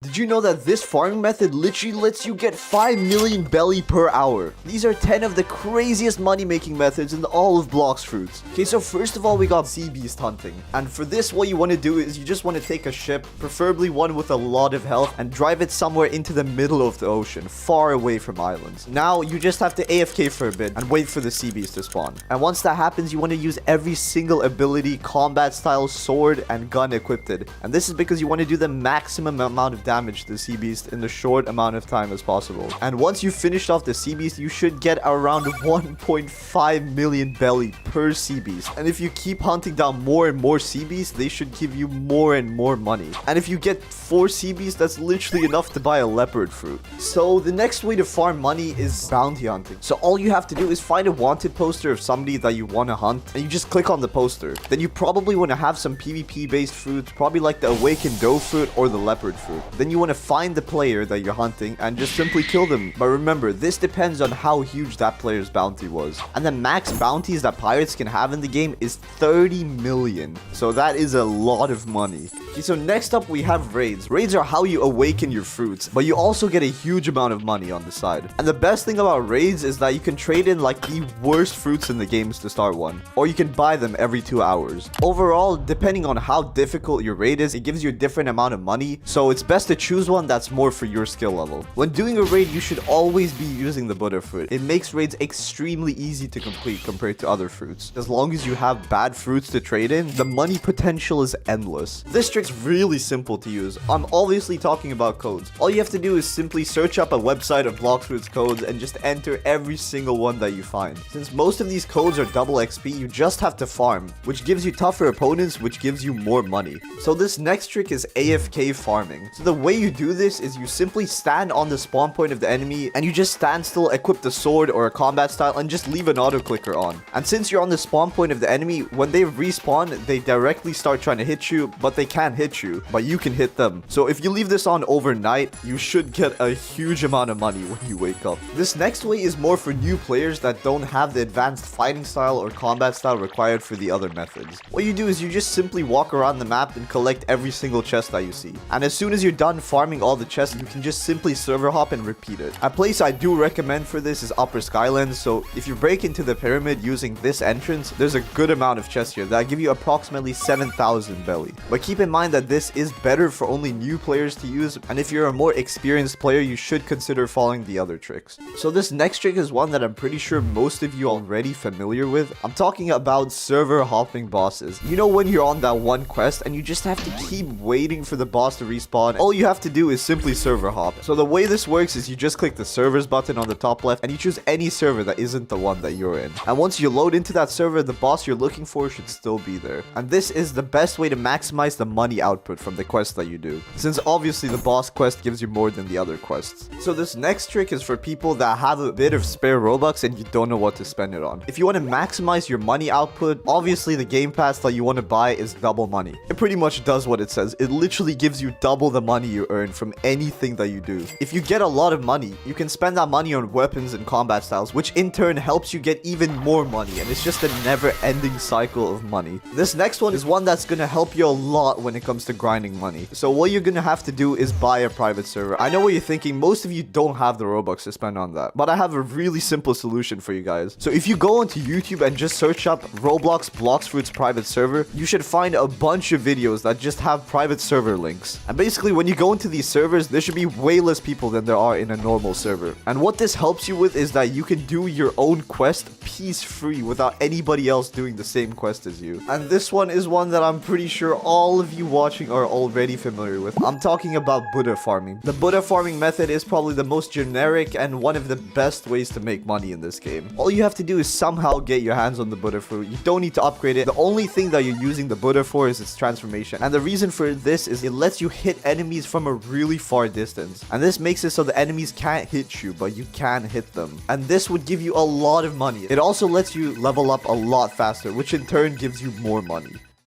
Did you know that this farming method literally lets you get 5 million belly per hour? These are 10 of the craziest money-making methods in all of Blox Fruits. Okay, so first of all, we got sea beast hunting. And for this, what you want to do is you just want to take a ship, preferably one with a lot of health, and drive it somewhere into the middle of the ocean, far away from islands. Now, you just have to AFK for a bit and wait for the sea beast to spawn. And once that happens, you want to use every single ability, combat style, sword, and gun equipped. And this is because you want to do the maximum amount of damage to the sea beast in the short amount of time as possible. And once you finished off the sea beast, you should get around 1.5 million belly per sea beast. And if you keep hunting down more and more sea beasts, they should give you more and more money. And if you get 4 sea beasts, that's literally enough to buy a leopard fruit. So the next way to farm money is bounty hunting. So all you have to do is find a wanted poster of somebody that you want to hunt, and you just click on the poster. Then you probably want to have some PvP based fruits, probably like the awakened doe fruit or the leopard fruit. Then you want to find the player that you're hunting and just simply kill them. But remember, this depends on how huge that player's bounty was. And the max bounties that pirates can have in the game is 30 million. So that is a lot of money. Okay, so next up we have raids. Raids are how you awaken your fruits, but you also get a huge amount of money on the side. And the best thing about raids is that you can trade in like the worst fruits in the games to start one, or you can buy them every 2 hours. Overall, depending on how difficult your raid is, it gives you a different amount of money, so it's best to choose one that's more for your skill level. When doing a raid, you should always be using the Buddha fruit. It makes raids extremely easy to complete compared to other fruits. As long as you have bad fruits to trade in, the money potential is endless. This trick's really simple to use. I'm obviously talking about codes. All you have to do is simply search up a website of Blox Fruits codes and just enter every single one that you find. Since most of these codes are double XP, you just have to farm, which gives you tougher opponents, which gives you more money. So this next trick is AFK farming. So the way you do this is you simply stand on the spawn point of the enemy and you just stand still, equip the sword or a combat style, and just leave an auto clicker on. And since you're on the spawn point of the enemy, when they respawn, they directly start trying to hit you, but they can't hit you, but you can hit them. So if you leave this on overnight, you should get a huge amount of money when you wake up. This next way is more for new players that don't have the advanced fighting style or combat style required for the other methods. What you do is you just simply walk around the map and collect every single chest that you see. And as soon as you're done farming all the chests, you can just simply server hop and repeat it. A place I do recommend for this is Upper Skylands. So if you break into the pyramid using this entrance, there's a good amount of chests here that give you approximately 7,000 belly. But keep in mind that this is better for only new players to use, and if you're a more experienced player, you should consider following the other tricks. So this next trick is one that I'm pretty sure most of you are already familiar with. I'm talking about server hopping bosses. You know when you're on that one quest and you just have to keep waiting for the boss to respawn? All you have to do is simply server hop. So the way this works is you just click the servers button on the top left and you choose any server that isn't the one that you're in. And once you load into that server, the boss you're looking for should still be there. And this is the best way to maximize the money output from the quest that you do, since obviously the boss quest gives you more than the other quests. So this next trick is for people that have a bit of spare Robux and you don't know what to spend it on. If you want to maximize your money output, obviously the game pass that you want to buy is double money. It pretty much does what it says. It literally gives you double the money you earn from anything that you do. If you get a lot of money, you can spend that money on weapons and combat styles, which in turn helps you get even more money, and it's just a never-ending cycle of money. This next one is one that's gonna help you a lot when it comes to grinding money. So what you're gonna have to do is buy a private server. I know what you're thinking, most of you don't have the Robux to spend on that, but I have a really simple solution for you guys. So if you go onto YouTube and just search up Roblox BLOX Fruits private server, you should find a bunch of videos that just have private server links. And basically when you go into these servers, there should be way less people than there are in a normal server. And what this helps you with is that you can do your own quest piece-free without anybody else doing the same quest as you. And this one is one that I'm pretty sure all of you watching are already familiar with. I'm talking about Buddha farming. The Buddha farming method is probably the most generic and one of the best ways to make money in this game. All you have to do is somehow get your hands on the Buddha fruit. You don't need to upgrade it. The only thing that you're using the Buddha for is its transformation. And the reason for this is it lets you hit enemies from a really far distance. And this makes it so the enemies can't hit you, but you can hit them. And this would give you a lot of money. It also lets you level up a lot faster, which in turn gives you more money.